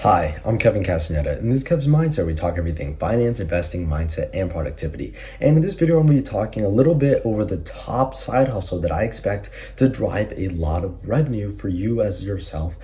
Hi, I'm Kevin Castaneda, and this is Kev's Mindset. We talk everything finance, investing, mindset, and productivity. And in this video, I'm going to be talking a little bit over the top side hustle that I expect to drive a lot of revenue for you as yourself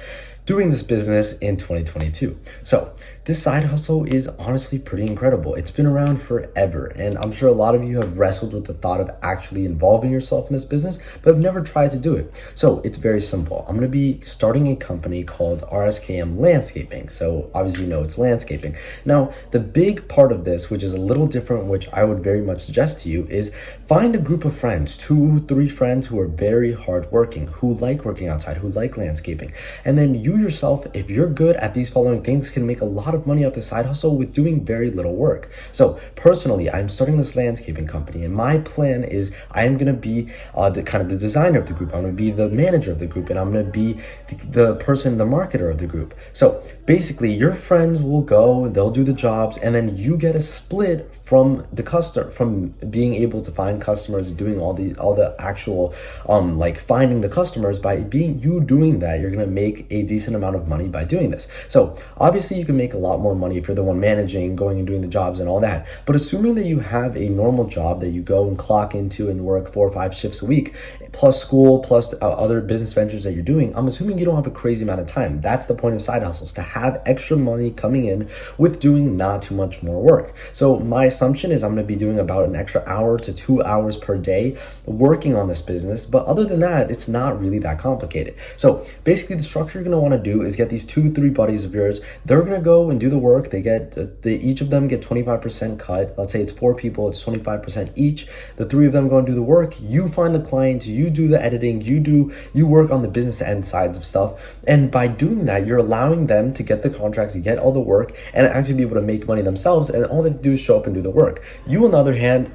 doing this business in 2022. So this side hustle is honestly pretty incredible. It's been around forever, and I'm sure a lot of you have wrestled with the thought of actually involving yourself in this business, but have never tried to do it. So it's very simple. I'm going to be starting a company called RSKM Landscaping. So obviously you know it's landscaping. Now, the big part of this, which is a little different, which I would very much suggest to you, is find a group of friends, 2-3 friends who are very hardworking, who like working outside, who like landscaping. And then you yourself, if you're good at these following things, can make a lot of money off the side hustle with doing very little work. So personally, I'm starting this landscaping company, and my plan is I'm going to be the designer of the group. I'm going to be the manager of the group, and I'm going to be the marketer of the group. So basically, your friends will go, they'll do the jobs, and then you get a split from the customer, from being able to find customers, doing all the actual like finding the customers. By you doing that, you're going to make a decent amount of money by doing this. So obviously you can make a lot more money if you're the one managing, going and doing the jobs and all that. But assuming that you have a normal job that you go and clock into and work 4 or 5 shifts a week, plus school, plus other business ventures that you're doing, I'm assuming you don't have a crazy amount of time. That's the point of side hustles, to have extra money coming in with doing not too much more work. So my assumption is I'm going to be doing about an extra hour to 2 hours per day working on this business. But other than that, it's not really that complicated. So basically the structure you're going to want to do is get these 2-3 buddies of yours. They're going to go and do the work. Each of them get 25% cut. Let's say it's 4 people, it's 25% each. The 3 of them go and do the work. You find the clients, you do the editing, you work on the business end sides of stuff. And by doing that, you're allowing them to get the contracts, to get all the work, and actually be able to make money themselves. And all they have to do is show up and do the work. You, on the other hand,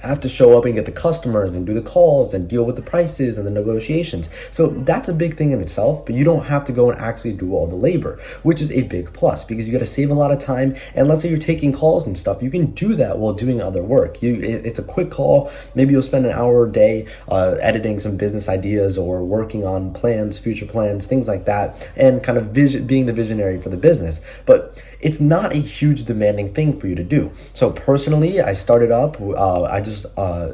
have to show up and get the customers and do the calls and deal with the prices and the negotiations. So that's a big thing in itself, but you don't have to go and actually do all the labor, which is a big plus because you got to save a lot of time. And let's say you're taking calls and stuff, you can do that while doing other work. It's a quick call. Maybe you'll spend an hour a day editing some business ideas or working on plans, future plans, things like that, and kind of being the visionary for the business. But it's not a huge demanding thing for you to do. So personally, I started up, I just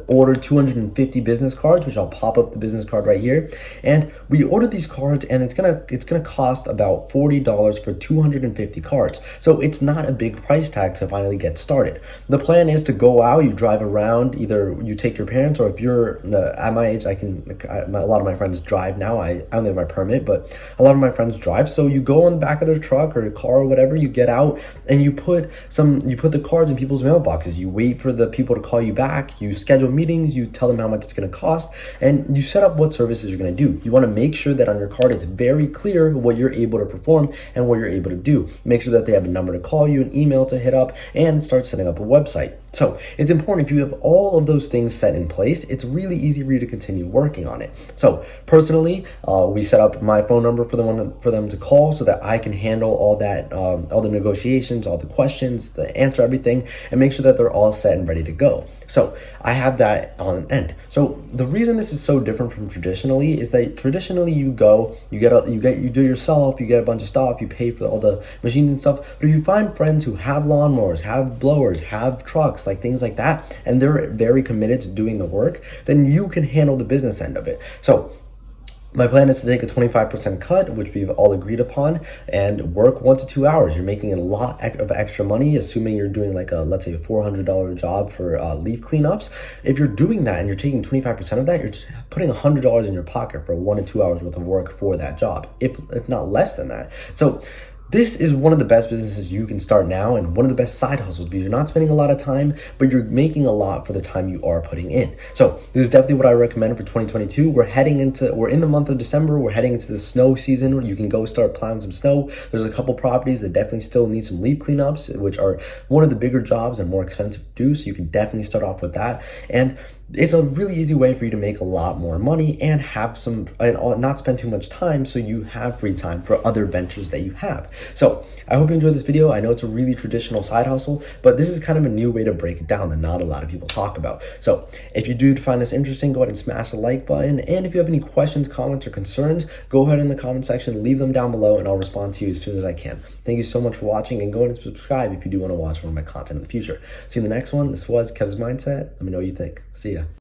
ordered 250 business cards, which I'll pop up the business card right here. And we ordered these cards, and it's gonna cost about $40 for 250 cards. So it's not a big price tag to finally get started. The plan is to go out, you drive around, either you take your parents, or if you're at my age, a lot of my friends drive now. I don't have my permit, but a lot of my friends drive. So you go on the back of their truck or car or whatever, you get out and you put the cards in people's mailboxes. You wait for the people to call you back, you schedule meetings, you tell them how much it's going to cost, and you set up what services you're going to do. You want to make sure that on your card it's very clear what you're able to perform and what you're able to do. Make sure that they have a number to call you, an email to hit up, and start setting up a website. So it's important, if you have all of those things set in place, it's really easy for you to continue working on it. So personally, we set up my phone number for them to call so that I can handle all that, all the negotiations, all the questions, answer everything, and make sure that they're all set and ready to go. So I have that on end. So the reason this is so different from traditionally is that traditionally you do it yourself, you get a bunch of stuff, you pay for all the machines and stuff. But if you find friends who have lawnmowers, have blowers, have trucks, like things like that, and they're very committed to doing the work, then you can handle the business end of it. So my plan is to take a 25% cut, which we've all agreed upon, and work 1 to 2 hours. You're making a lot of extra money, assuming you're doing like let's say a $400 job for leaf cleanups. If you're doing that and you're taking 25% of that, you're just putting $100 in your pocket for 1 to 2 hours worth of work for that job, if not less than that. So this is one of the best businesses you can start now, and one of the best side hustles, because you're not spending a lot of time, but you're making a lot for the time you are putting in. So this is definitely what I recommend for 2022. We're in the month of December. We're heading into the snow season where you can go start plowing some snow. There's a couple properties that definitely still need some leaf cleanups, which are one of the bigger jobs and more expensive to do. So you can definitely start off with that. And it's a really easy way for you to make a lot more money and not spend too much time, so you have free time for other ventures that you have. So I hope you enjoyed this video. I know it's a really traditional side hustle, but this is kind of a new way to break it down that not a lot of people talk about. So if you do find this interesting, go ahead and smash the like button. And if you have any questions, comments, or concerns, go ahead in the comment section, leave them down below, and I'll respond to you as soon as I can. Thank you so much for watching, and go ahead and subscribe if you do want to watch more of my content in the future. See you in the next one. This was Kev's Mindset. Let me know what you think. See ya.